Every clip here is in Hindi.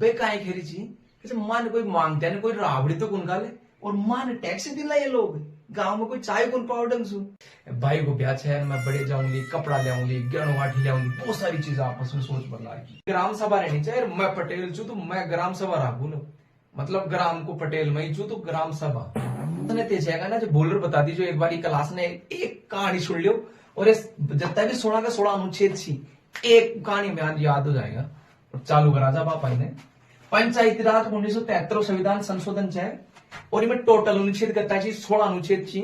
बे काय खेरी छी कैसे मान कोई मांगते हैं कोई रावड़ी तो कुन गाले और मान टैक्स दिला ये लोग गांव में कोई चाय कुन पाउडर सु भाई को ब्याह है मैं बड़े जाऊंगी कपड़ा ले आऊंगी गहनों गाठी ले आऊंगी बहुत सारी चीजें आपस में सोच बदला की ग्राम सभा रहनी चाहिए मैं पटेल छू तो मैं ग्राम सभा राखू लो मतलब ग्राम को पटेल मैं छू तो ग्राम सभा तेजेगा ना जो बोलर बता दी जो एक बार क्लास ने एक कहानी सुन लियो और जितना भी 16 का 16 अनुच्छेद थी एक कहानी में याद हो जाएगा और चालू करा जा बापा ने पंचायती राज 1973 संविधान संशोधन है और इनमें टोटल अनुच्छेद करता है 16 अनुच्छेद छी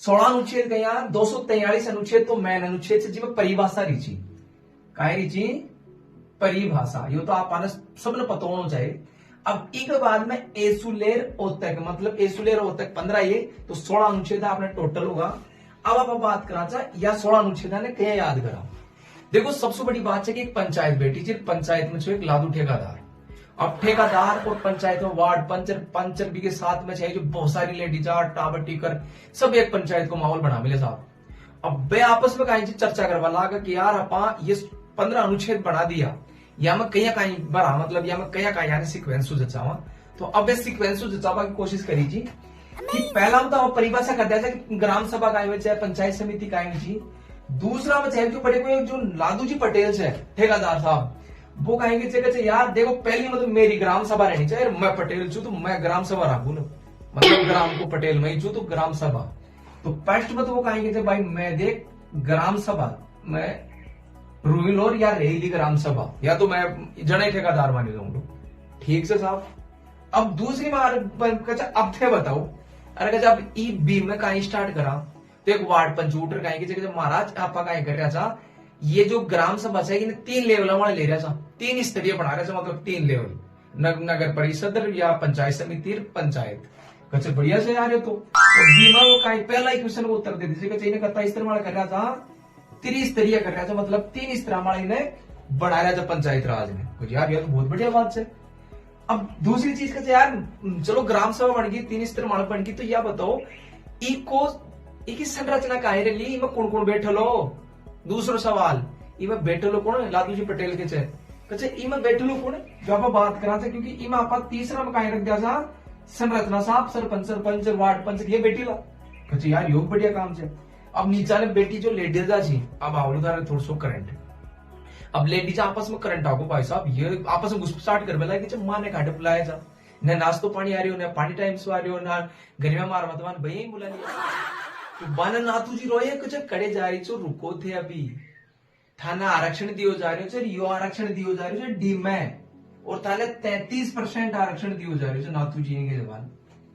16 अनुच्छेद का यहाँ 243 अनुच्छेद तो मैन अनुच्छेद से जिसमें परिभाषा रीची काहे रीची परिभाषा यो तो आप सबने पता होना चाहिए। अब एक बाद में एसुलेर ओतक मतलब एसुलेर ओतक 15 ये तो 16 अनुच्छेद आपने टोटल होगा। अब आप बात करा चाहे या 16 अनुच्छेद ने क्या याद करा देखो सबसे बड़ी बात है कि एक पंचायत बैठी थी पंचायत में जो एक लादू ठेकेदार अब ठेकेदार और पंचायत में वार्ड पंचर भी के साथ में चाहिए जो बहुत सारी लेडीज टावर टीकर सब एक पंचायत को माहौल बना मिले साहब। अब वे आपस में कहीं चर्चा करवा लगा कि यार अपा ये 15 अनुच्छेद बढ़ा दिया या मैं कहीं बड़ा मतलब या मैं कहीं यानी सिक्वेंस जचावा तो अब इस सिक्वेंस जचावा की कोशिश करी जी कि पहला तो परिभाषा कर दिया कि ग्राम सभा का चाहे पंचायत समिति का दूसरा में चाहे जो बड़े कोई जो लादू जी पटेल है ठेकेदार साहब वो कहेंगे जगह यार देखो पहली मतलब मेरी ग्राम सभा रहनी चाहिए मैं पटेल छू तो मैं ग्राम सभा राखू ना मतलब ग्राम को पटेल मैं छू तो ग्राम सभा तो फर्स्ट में तो वो कहेंगे भाई मैं देख ग्राम सभा मैं रूल और या रेली ग्राम सभा या तो मैं जने ठेकेदार मानी जाऊंगा ठीक से साहब। अब दूसरी बार अब थे बताओ अरे जब ई बी में कहीं स्टार्ट करा तो एक वार्ड पंचूटर कहेंगे जब महाराज आपा कहीं कर रहा था ये जो ग्राम सभा है इन्हें 3 लेवल वाले ले रहा था 3 स्तरीय बना रहा था मतलब 3 लेवल नगर परिषद या पंचायत समिति पंचायत कच्चे बढ़िया से आ रहे तो बीमा वो कहीं पहला ही क्वेश्चन को उत्तर दे दीजिए कहता स्तर वाला कर रहा था त्रिस्तरीय कर रहा था मतलब 3 स्तर वाला इन्हें बना रहा था पंचायत राज में कुछ यार ये तो बहुत बढ़िया बात है। अब दूसरी चीज कहते यार चलो ग्राम सभा बन गई 3 स्तर माल बन गई तो यह बताओ की संरचना काहे रही इनमें कौन कौन बैठल हो दूसरो सवाल इमें बैठलो कौन लादू जी पटेल के कचे इमें बैठलो कौन जो आप बात करा था क्योंकि इमें आप तीसरा में कहीं रख दिया था संरचना साहब सरपंच वार्ड पंच ये बेटी ला कचे यार योग बढ़िया काम से। अब नीचा ने बेटी जो लेडीज जी अब आवलो थोड़ा सो करंट अब लेडीज आपस में करंट आको भाई साहब ये आपस में घुसपचाट कर बेला कि माँ ने घाटे बुलाया जा न नाश्तो पानी आ रही हो न पानी टाइम से आ रही हो ना घर में मार मतवान भैया बुला लिया बाना नाथू जी रोए कुछ कड़े जा रही छो रुको थे अभी थाना आरक्षण दियो जा रहे हो यो आरक्षण दियो जा रहे हो डी में और थाने 33% आरक्षण दियो जा रहे हो नाथू जी के जवान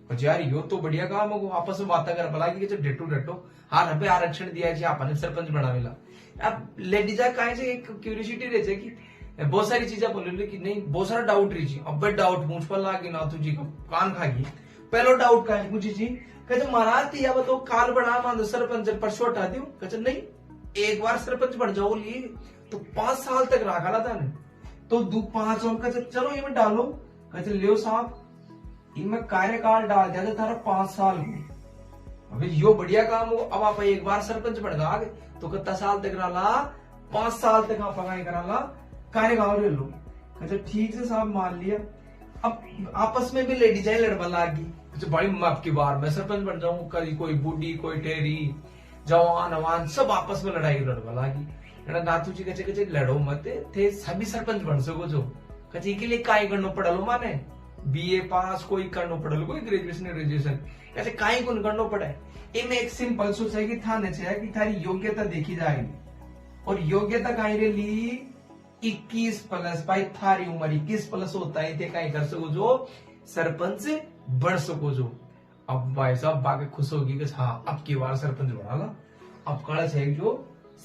कुछ यार यो तो बढ़िया काम है आपस में बात कर भला कि डेटो हाँ हमें आरक्षण दिया है आपने सरपंच बना मिला। अब लेडीजा कहे से एक क्यूरियोसिटी रहती है कि बहुत सारी चीजें बोले कि नहीं बहुत सारा डाउट रही अब डाउट मुझ पर लागी नाथू जी को कान खागी पहलो डाउट का पूछी जी कहते महाराज या बताओ काल बना मान सरपंच परसों हटा दियो कहते नहीं एक बार सरपंच बन जाओ लिए तो 5 साल तक रखा था ने तो 5 साल कहते चलो ये में डालो कहते लियो साहब इनमें कार्यकाल डाल दिया था तारा 5 साल को अभी यो बढ़िया काम हो। अब आप एक बार सरपंच बन गए तो कितना साल तक रहा 5 साल तक आप करा कार्यकाल ले लो कहते ठीक से साहब मान लिया। अब आपस में भी लेडीज लड़वा लागी बड़ी अब की बार मैं सरपंच बन जाऊं कभी कोई बूढ़ी कोई टेरी जवान अवान सब आपस में लड़ाई लड़वा लागी नाथू जी कचे लड़ो मत थे सभी सरपंच बन सको जो कचे के लिए काय करना पड़लो माने बीए पास कोई करना पड़लो कोई ग्रेजुएशन ऐसे काई को करना पड़े इनमें एक सिंपल सोच है कि थाने से कि थारी योग्यता देखी जाएगी और योग्यता काई रे ली 21 प्लस भाई थारी उम्र 21 प्लस होता है थे काई कर सको जो सरपंच बन सको जो। अब भाई साहब बाकी खुश होगी कि हाँ अब की बार सरपंच बना ला अब कड़ा चाहिए जो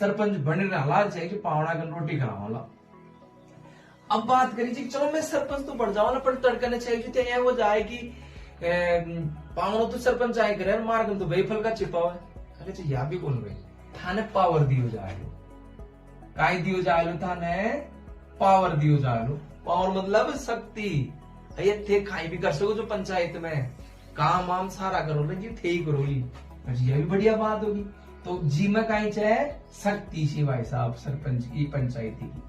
सरपंच बने रहा चाहिए जो पावड़ा का रोटी करावाला। अब बात करी थी चलो मैं सरपंच तो बढ़ जाऊँ ना पर तड़कने चाहिए थे वो जाएगी पावड़ो तो सरपंच आए करे मार्ग तो भाई फल का छिपा हुआ अरे या भी बोल गए थाने पावर दियो जाए काय दियो जाए थाने पावर दियो जाए पावर मतलब शक्ति ये थे खाई भी कर सको जो पंचायत में काम वाम सारा करो जी थे ही करो ये भी बढ़िया बात होगी। तो जी में कहीं चाहे शक्ति सी भाई साहब सरपंच की पंचायती की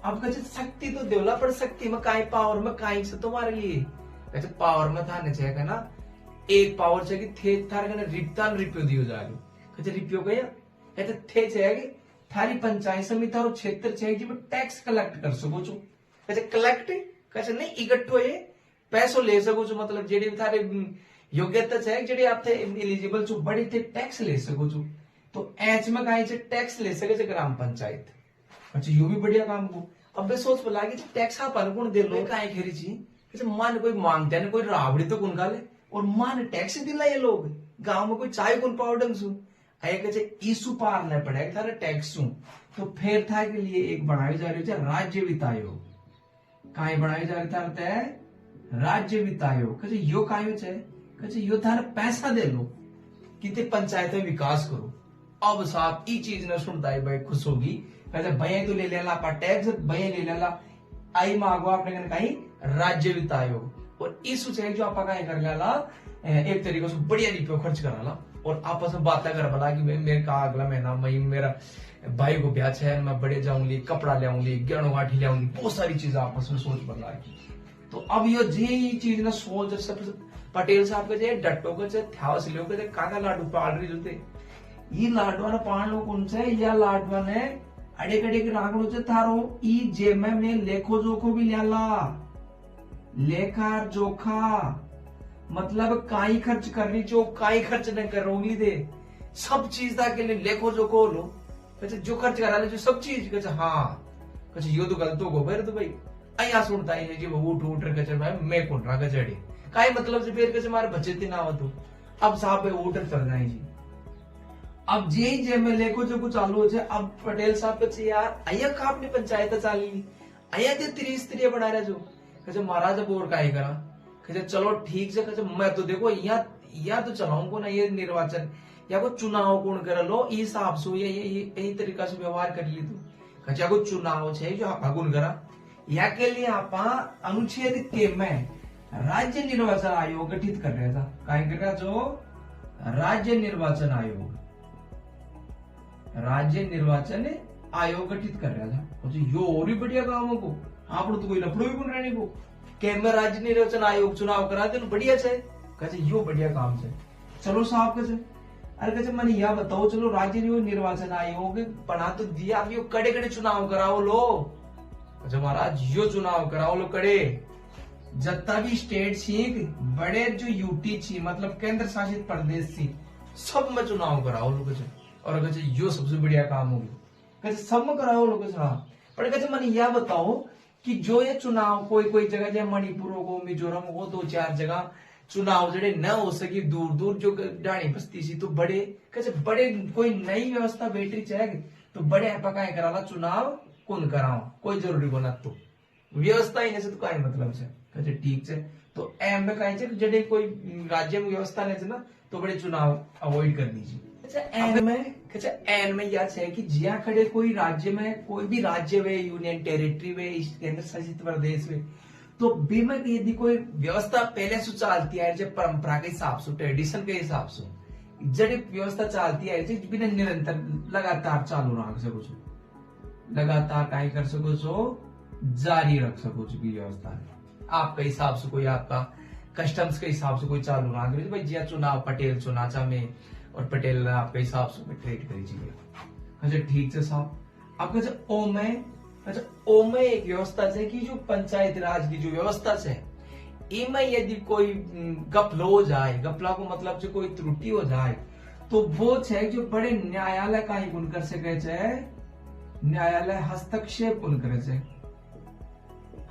अब कहे शक्ति तो देवला पर शक्ति में काई पावर में काई से तुम्हारे लिए कहे पावर में था चाहिए ना एक पावर चाहिए थे थारे कने रिप्तान रिप्यो दियो जाए कहे रिप्यो गया कहते थे चाहिए थारी पंचायत समिति थारो क्षेत्र चाहिए जी टैक्स कलेक्ट कर सको छो कहे कलेक्ट कहे नहीं इकट्ठो ये पैसो ले सको छो मतलब जेडी थारे योग्यता चाहिए जेडी आप थे एलिजिबल छो बड़ी थे टैक्स ले सको छो तो एच में काई टैक्स ले सके ग्राम पंचायत अच्छा यो भी बढ़िया काम को अब सोच बोला कि टैक्स आप अनुकूल दे लो काहे खेरी ची मान कोई मांगते हैं कोई रावड़ी तो कुन गाले और मान टैक्स दिला ये लोग गांव में कोई चाय कुन पाउडंग सु आए कहे ईसु पार न पड़े थारे टैक्स सु तो फिर था के लिए एक बनाई जा रही है राज्य वित्त आयोग काहे बनाई जा रही है राज्य वित्त आयोग कहे यो कायो छे कहे यो थारे पैसा दे लो किते पंचायत में विकास करो अब साहब ई चीज न सुनता है भाई खुश होगी कहते भैया तो ले लेला पा टैक्स भैया ले लेला आई मांगो आपने कहने कहीं राज्य वित्त आयोग और इस चाहिए जो आपका कहीं कर लेला एक तरीके से बढ़िया रुपये खर्च कराला और आपस में बातें कर बोला कि मेरे का अगला महीना मई मेरा भाई को ब्याह है मैं बड़े जाऊंगी कपड़ा ले आऊंगी गहनों गाठी ले आऊंगी बहुत सारी चीजें आपस में सोच बदला की तो अब ये चीज ना सोच सब पटेल साहब के जे डट्टो के जे थावस लियो के काका लाडू पाल रही जोते ई लाडवा ने पाण लोग उनसे या लाडवा ने अड़े कड़े के रागड़ो से थारो ई जेब में लेखो जोखो भी ल्याला लेखा जोखा मतलब काई खर्च करनी जो काई खर्च न करोगी दे सब चीज था के लिए लेखो जोखो लो कहे जो खर्च करा ले जो सब चीज कहे हाँ कहे यो तो गलत हो फिर तो भाई अया सुनता है जी उठ उठ कहे भाई मैं कौन रहा गजड़े काई मतलब से फिर कहे मारे बचत ना हो तो अब साहब उठ चल जाए जी अब जे में लेखो जो कुछ चालू हो जाए अब पटेल साहब पे यार अया का अपनी पंचायत चाली अया ते त्रिस्तरीय बना रहे जो कहे महाराज अब और काहे करा कहे चलो ठीक से कहे मैं तो देखो या तो चलाऊंगा ना ये निर्वाचन या को चुनाव कौन कर लो इस हिसाब से यही तरीका से व्यवहार कर ली तू कहे को चुनाव छे जो आप गुण करा या के लिए आप अनुच्छेद के में राज्य निर्वाचन आयोग गठित कर रहा था काहे कर रहा जो राज्य निर्वाचन आयोग गठित कर रहा था यो और भी बढ़िया काम को आप तो कोई लफड़ो भी बन रहने को केंद्र राज्य निर्वाचन आयोग चुनाव करा दे बढ़िया छे कहे यो बढ़िया काम छे चलो साहब कहे अरे कहे मैंने यह बताओ चलो राज्य निर्वाचन आयोग बना तो दिया अब यो कड़े कड़े चुनाव कराओ लो कहे महाराज यो चुनाव कराओ लो कड़े जितना भी स्टेट छी बड़े जो यूटी छी मतलब केंद्र शासित प्रदेश छी सब में चुनाव कराओ लो कहे और कहे यो सबसे बढ़िया काम होगी कहे सब में कराओ लो कहे हाँ पर कहे मैंने यह बताओ कि जो ये चुनाव कोई जगह जैसे मणिपुर हो मिजोरम हो 2-4 जगह चुनाव जड़े न हो सके दूर दूर जो डाणी बस्ती सी तो बड़े कैसे बड़े कोई नई व्यवस्था बैटरी चाहिए तो बड़े पकाए कराला चुनाव कौन कराओ कोई जरूरी बोला तो व्यवस्था ही नहीं से तो कई मतलब से कहते ठीक से तो एम में कहीं जड़े कोई राज्य में व्यवस्था नहीं ना तो बड़े चुनाव अवॉइड कर दीजिए एन में यह है कि जिया खड़े कोई राज्य में कोई भी राज्य वे यूनियन टेरिटरी वे केंद्र शासित प्रदेश में तो बीमा की यदि कोई व्यवस्था पहले से चलती है जब परंपरा के हिसाब से ट्रेडिशन के हिसाब से जड़ी व्यवस्था चलती है बिना निरंतर लगातार चालू रख सको लगातार काय कर सको जारी रख सको व्यवस्था आपका हिसाब से कोई आपका कस्टम्स के हिसाब से कोई चालू रख भाई जिया चुनाव पटेल चुनाचा में और पटेल ने आपके हिसाब से ट्रेड करी अच्छा ठीक है साहब आपका ओ में एक व्यवस्था है कि जो पंचायत राज की जो व्यवस्था है इनमें यदि कोई गपलो हो जाए गपला को मतलब जो कोई त्रुटि हो जाए तो वो है जो बड़े न्यायालय का ही गुण कर सके न्यायालय हस्तक्षेप गुण करे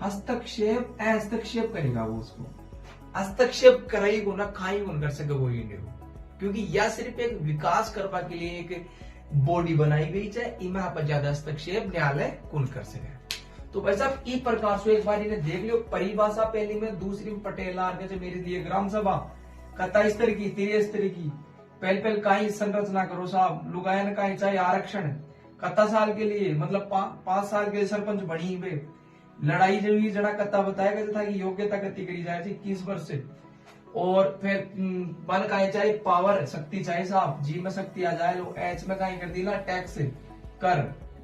हस्तक्षेप करेगा वो उसको हस्तक्षेप कराई गुना खाई गुण कर सके वो इंडिया क्योंकि यह सिर्फ एक विकास करवा के लिए एक बॉडी बनाई गई है इमा पर ज्यादा हस्तक्षेप न्यायालय कुल कर सके तो भाई साहब इस प्रकार से एक बार इन्हें देख लियो परिभाषा पहली में दूसरी में पटेल मेरी दिए ग्राम सभा कथा इस तरह की तेरे इस तरह की पहले कहीं संरचना करो साहब लुगायन का चाहे आरक्षण कथा साल के लिए मतलब 5 साल के सरपंच बनी हुए लड़ाई जो हुई जड़ा कथा बताया गया था कि योग्यता कति करी जाए 21 वर्ष से और फिर बन का चाहे पावर शक्ति चाहे साहब जी में शक्ति आ जाए लो एच में कहीं कर दी ना टैक्स कर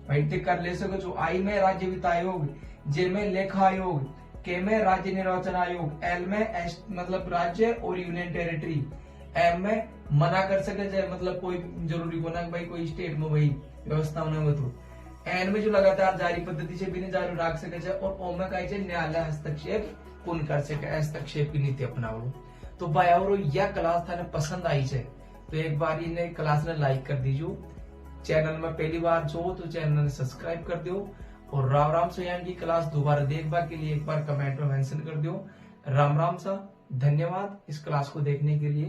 भाई टिक कर ले सको जो आई में राज्य वित्त आयोग, जे में लेखा आयोग, के में राज्य निर्वाचन आयोग, एल में मतलब राज्य और यूनियन टेरिटरी, एम में मना कर सके जाए मतलब कोई जरूरी को ना भाई कोई स्टेट में वही व्यवस्था होने तो, एन में जो लगातार जारी पद्धति से भी नहीं जारी रख सके जाए, और ओ में कही न्यायालय हस्तक्षेप कौन कर सके, हस्तक्षेप की नीति अपनाओ। तो भाई और यह क्लास था पसंद आई है तो एक बार इन्हें क्लास ने लाइक कर दीजिए, चैनल में पहली बार जो तो चैनल ने सब्सक्राइब कर दियो, और राम राम स्वयं की क्लास दोबारा देखने के लिए एक बार कमेंट में मेंशन कर दियो। राम राम सा, धन्यवाद इस क्लास को देखने के लिए।